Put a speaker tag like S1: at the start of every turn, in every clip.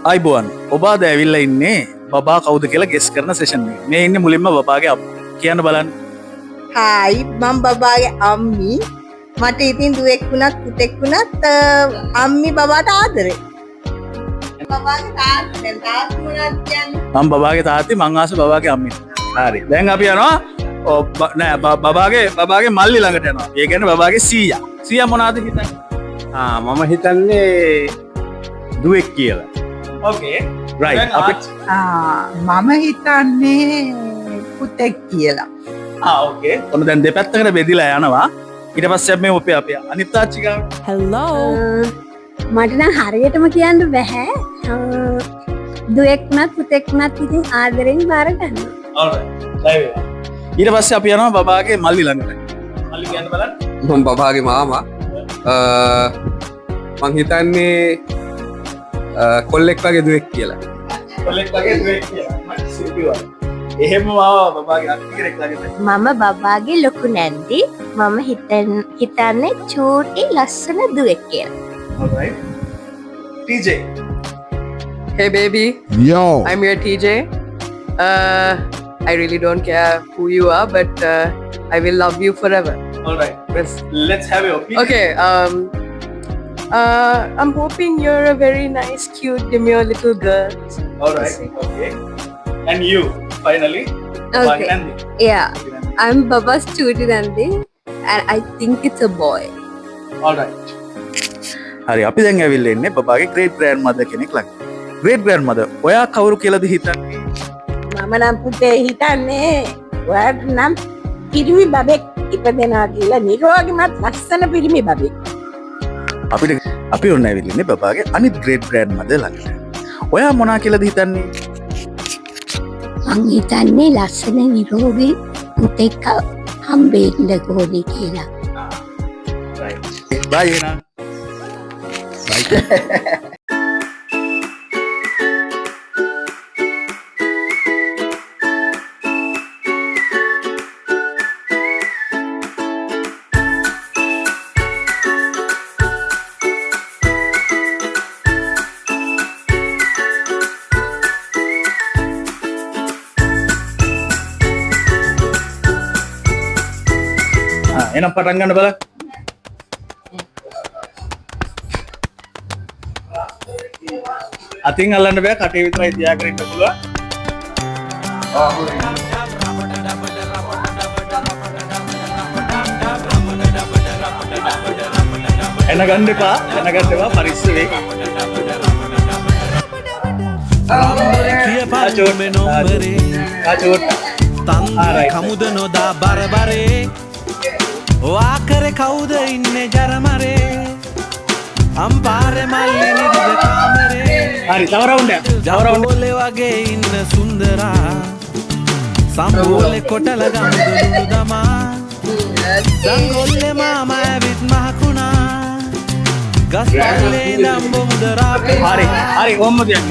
S1: ආයිබෝන් ඔබ අද ඇවිල්ලා ඉන්නේ බබා කවුද කියලා ගෙස් කරන සෙෂන් එක. මේ ඉන්නේ මුලින්ම බබාගේ අප්පා. කියන්න බලන්න.
S2: හායි මම බබාගේ අම්මි. මට ඉතින් දුවෙක් වුණත් පුතෙක් වුණත් අම්මි බබාට ආදරේ. බබාගේ තාත්තා දැන් තාත්තා මොනවද කියන්නේ?
S1: මම බබාගේ තාත්තේ මං ආස බබාගේ අම්මි. හරි. දැන් අපි යනවා නෑ බබාගේ මල්ලි ළඟට යනවා. ඒ කියන්නේ බබාගේ සීයා. සීයා මොනවද හිතන්නේ?
S3: මම හිතන්නේ දුවෙක් කියලා.
S1: ඕකේ. රයිට්. අපි
S2: මම හිතන්නේ පුතෙක් කියලා.
S1: ඕකේ. ඔන්න දැන් දෙපැත්තකට බෙදිලා යනවා. ඊට පස්සේ අපි මේ අපේ අනිත් ආච්චි ගාව.
S4: හෙලෝ මට නම් හරියටම කියන්න බැහැ. දුවෙක් වුණත් පුතෙක් වුණත් ඉතින් ආදරෙන් බාර ගන්නවා.
S1: alright. ඊට පස්සේ අපි යනවා බබාගේ මල්ලි ළඟට. මල්ලි කියන්න බලන්න.
S3: මම බබාගේ මාමා. මං හිතන්නේ කොල්ලෙක් වගේ දුවෙක් කියලා.
S1: කොල්ලෙක් වගේ දුවෙක් කියලා. මට සිතුවා. එහෙම මාව බබාගේ අක්කි කෙනෙක් ළඟට.
S4: මම බබාගේ ලොකු නැන්දි. මම හිතන්නේ චූටි ලස්සන දුවෙක් කියලා.
S1: alright. TJ.
S5: Hey baby.
S6: Yo.
S5: I'm your TJ. I really don't care who you are, but I will love you forever.
S1: alright. Let's have your opinion.
S5: Okay. I'm hoping you're a very nice, cute, demure little girl.
S1: alright. Okay. And you finally.
S4: Okay. Yeah, I'm Baba's Chuti Nandi and I think it's a boy.
S1: alright. හරි අපි දැන් ඇවිල්ලා ඉන්නේ බබාගේ great grandmother කෙනෙක් ළඟ. great grandmother ඔයා කවුරු කියලාද හිතන්නේ?
S2: මම නම් පුතේ හිතන්නේ ඔයාට නම් පිරිමි බබෙක් ඉපදෙනවා කියලා නිරෝගිමත් ලස්සන පිරිමි බබෙක්.
S1: අපි ඔන්න ඇවිල්ලා ඉන්නේ බබාගේ අනිත් great grandmother ළඟට. ඔයා මොනා කියලාද හිතන්නේ?
S4: මං හිතන්නේ ලස්සන නිරෝගී පුතෙක් හම්බෙන්න ඕනේ කියලා.
S1: right. bye එනා. එනම් පටන් ගන්න බලන්න. අතින් අල්ලන්න බෑ කටේ විතරයි තියාගෙන ඉන්න පුළුවන්. එන ගන්න එපා පරිස්සම් වෙයි.
S7: කියපන් මේ නොම්බරේ
S1: ආචෝට්
S7: තන් කමුද නොදා බරබරේ වාකරේ කවුද ඉන්නේ ජරමරේ අම්පාරේ මල්ලි නිදිද කාමරේ
S1: හරි තව රවුන්ඩ් එකක්
S7: ජවරෝලේ වගේ ඉන්න සුන්දරා සම්බෝලේ කොටල ගමුදුළු දමා දංගොල්ලේ මාමා ඇවිත් මහකුණා ගස්පල්ලේ ඉඳන් බොමුදරා
S1: හරි ඕම්ම තියන්න.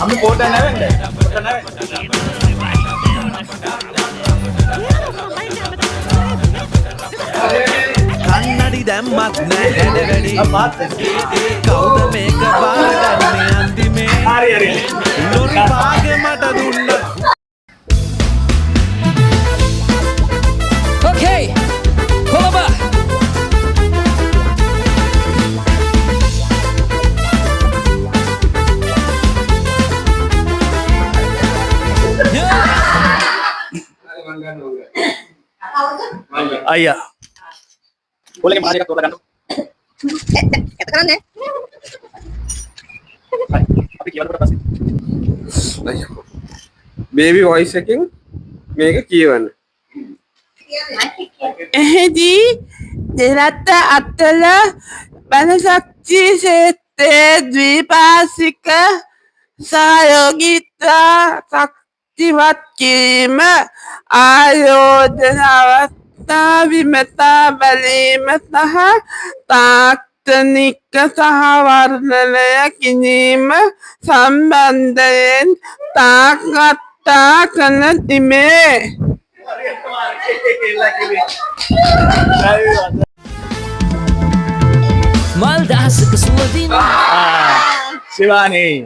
S1: අපි පොඩ්ඩක් නැවෙන්න.
S7: කන්නඩි දැම්මත් නෑ හැඩ වැඩි කවුද මේක බාරගන්නේ අන්තිමේ
S1: හරි.
S7: ලොරි භාගෙ මට දුන්න.
S8: Okay, Kolaba.
S1: අයියා. පොලේ මාරි එකක් තෝරලා ගන්න.
S2: එත කරන්නේ.
S1: අපි කියවලුවට පස්සේ.
S3: බේබි වොයිස් එකෙන් මේක කියවන්න.
S2: එහෙදී
S6: දෙරට අතර බැලශක්ති ක්ෂේත්‍රයේ ද්විපාර්ශ්වික සහයෝගීත්වා ශක්තිමත් කිරීම ආයෝජන අවස්ථා විමතා බැලීම සහ තාක්ෂණික සහවර්ධනය කිරීම සම්බන්ධයෙන් සාකච්ඡා කළ තිබේ.
S8: මල් දහසක සුවදින්
S1: ශිවානී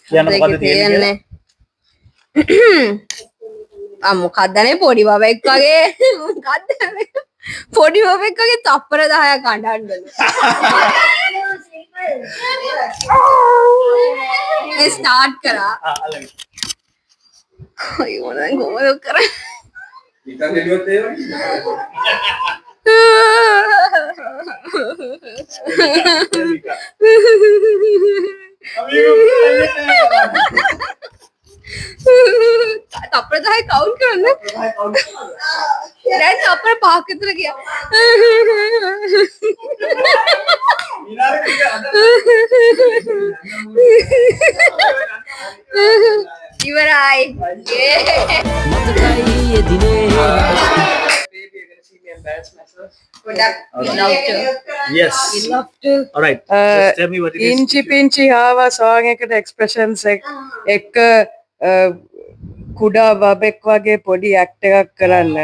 S1: කියන්න මොකද තියෙන්නේ
S2: මොකක්දනේ පොඩි බබෙක් වගේ පොඩි බබෙක් වගේ තප්පර 10ක් අඬන්නලු. ඒ ස්ටාර්ට් කරා. කොහොමද කරන්නේ?
S3: නිකන් හෙළුවත් ඒ වගේ.
S2: තප්පර 10 කවුන්ට් කරන්න. දැන් තප්පර 5ක් විතර ගියා. ඉවරයි.
S8: මතකයි එදිනේ
S1: yes
S5: love to.
S1: all right just tell me what it is
S5: Inchi Pinchi Hava song එකට expressions එක කුඩා බබෙක් වගේ පොඩි ඇක්ට් එකක් කරන්න.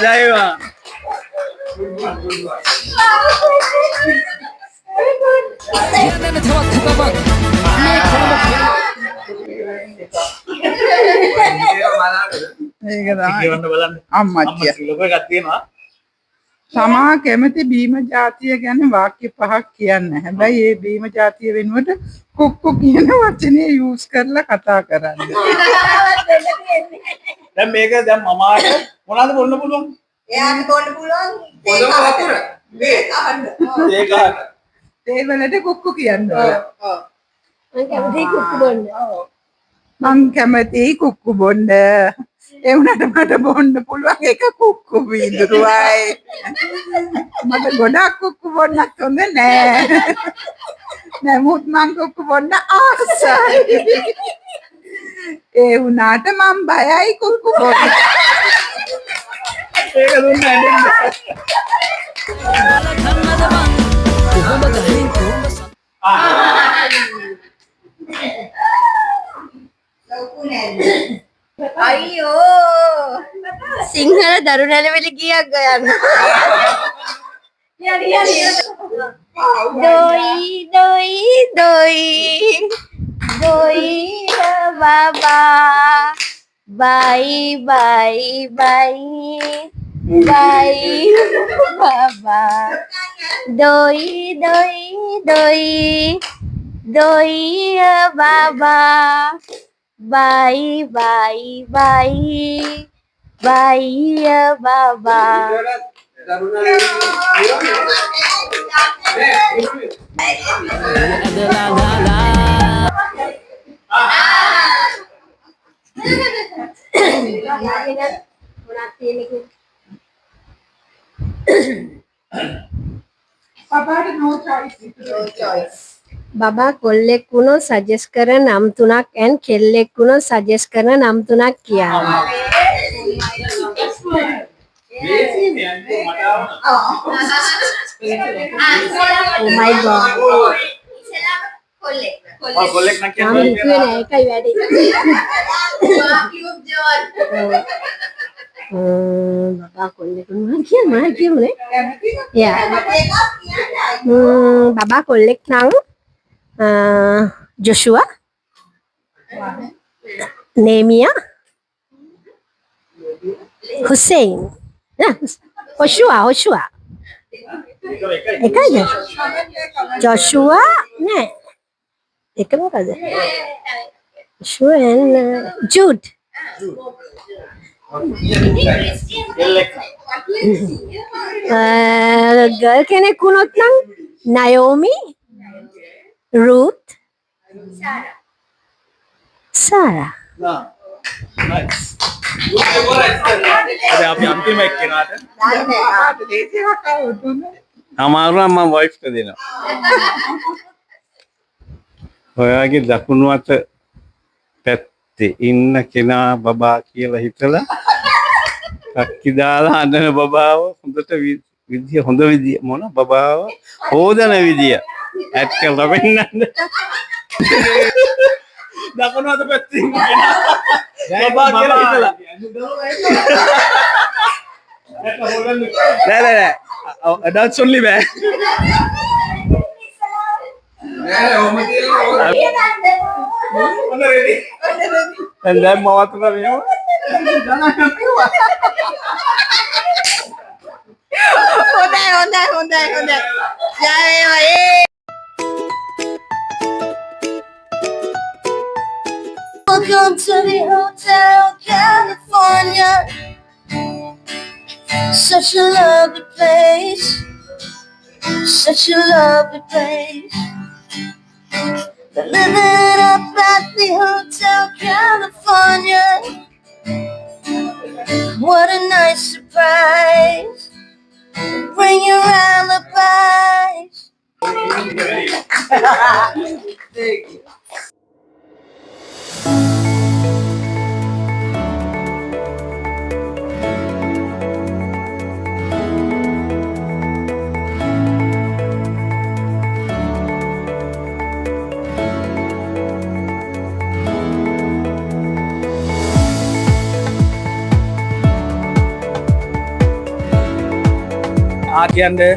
S1: ජයවා
S8: කියන්නන තවත් තමක් මේ
S6: ඒක තමයි
S1: කියවන්න බලන්න
S6: අම්මච්චිය.
S1: ලොකු එකක් තියෙනවා
S6: තමා කැමති බීම ජාතිය ගැන වාක්‍ය 5ක් කියන්න. හැබැයි ඒ බීම ජාතිය වෙනුවට කුක්කු කියන වචනේ යූස් කරලා කතා කරන්න.
S1: දැන් මේක දැන් මමාට මොනවද බොන්න පුළුවන්
S2: එයාට බොන්න පුළුවන්
S3: පොදම වතුර.
S1: ඒක
S6: ඒ වලට කුක්කු කියන්න ඕන.
S4: මම කැමති කුක්කු බොන්න.
S6: මං කැමති කුක්කු බොන්න. ඒ වුණාට මට බොන්න පුළුවන් එක කුක්කු වීදුරුවයි. මට ගොඩක් කුක්කු බොන්නත් හොඳ නෑ. නමුත් මං කුක්කු බොන්න ආසයි. ඒ වුණාට මං බයයි කුක්කු බොන්න.
S1: ඒක දුන්නා නේද
S8: කන්නද මං කොහොම ගහින් කොහොම
S2: අයියෝ සිංහල දරු නැලවිලි කීයක් ගයන්න. දොයි දොයි දොයි දොයි බබා බයි බයි බයි බයි බබා දොයි දොයි දොයි දොයි බබා bye bye bye bye baba
S8: ඇදලා දාලා
S6: පපාට no choice.
S4: බබා කොල්ලෙක් වුණොත් සජෙස්ට් කරන නම් 3ක් and කෙල්ලෙක් වුණොත් සජෙස්ට් කරන නම් 3ක් කියන්න. Oh my god.
S1: කොල්ලෙක් නම්
S4: මම
S1: කියන්නේ
S4: හිතුවේ නෑ ඒකයි වැඩි. බබා කොල්ලෙක් වුණා කියන්න මම කියමුනේ. යා. බබා කොල්ලෙක් නම් Joshua, Nehemiah, Hussein, Joshua. එකයිද? ජොෂුවා නෑ. එක මොකද? ජොෂුවා and Jude. ගර්ල් කෙනෙක් වුණොත් නම් Naomi, Ruth, Sarah.
S1: අද අපි අන්තිම එක්කෙනාට
S6: දේශීය කතාව දුන්නේ.
S3: අමාරුනම් මම වයිෆ්ට දෙනවා. ඔයාගේ දකුණු අත පැත්තේ ඉන්න කෙනා බබා කියලා හිතලා කක්කි දාලා අඬන බබාව හොඳට විදිය හොඳ විදිය මොන බබාව හොදන විදිය ඇට් කරලා පෙන්නන්න.
S1: දකුණු අත පැත්තේ ඉන්න කෙනා බබා කියලා හිතලා. නෑ adults only බෑ.
S3: දැන් දැන් මවත් කරේම
S2: හොඳයි. ජය වේවා. Welcome to the Hotel California. Such a lovely place. Such a lovely place. They're living up at the Hotel California. What a nice surprise. Bring your alibis.
S1: කියන්නේ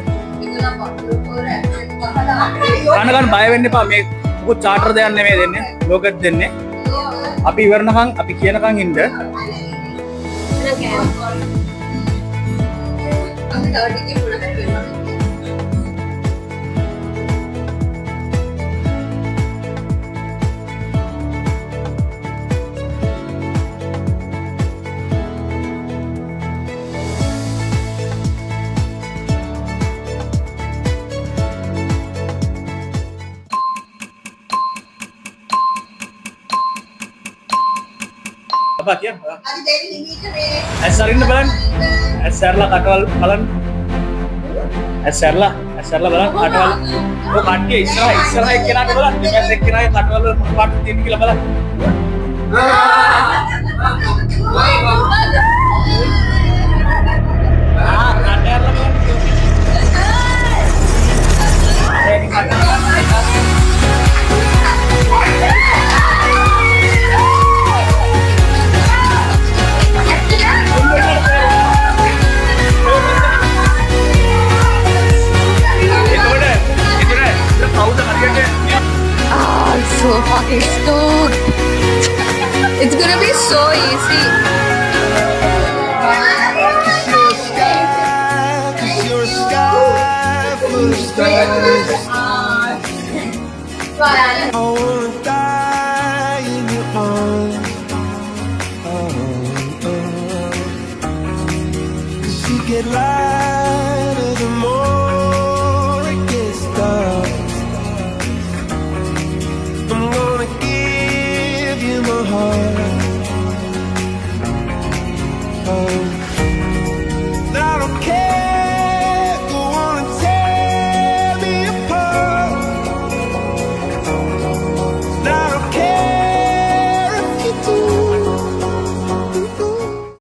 S1: කනගන්න බය වෙන්න එපා මේ මොකද චාටර් දෙයක් නෙමෙයි දෙන්නේ ලෝකෙත් දෙන්නේ අපි ඉවරනකම් අපි කියනකම් ඉන්න apa kian ඇස්සරින්න බලන්න ඇස්සරලා කටවල් බලන්න ඇස්සරලා බලන්න කටවල් ඔය කට්ටිය ඉස්සරහ එක්කෙනාට බලන්න දෙපැත්ත එක්කෙනාගේ කටවල් වල මොන පාටද තියෙන්නේ කියලා බලන්න
S5: So fucking stoked. It's gonna be so easy.
S7: Your sky full of stars. I wanna die in your arms. Oh. 'Cause you get lost.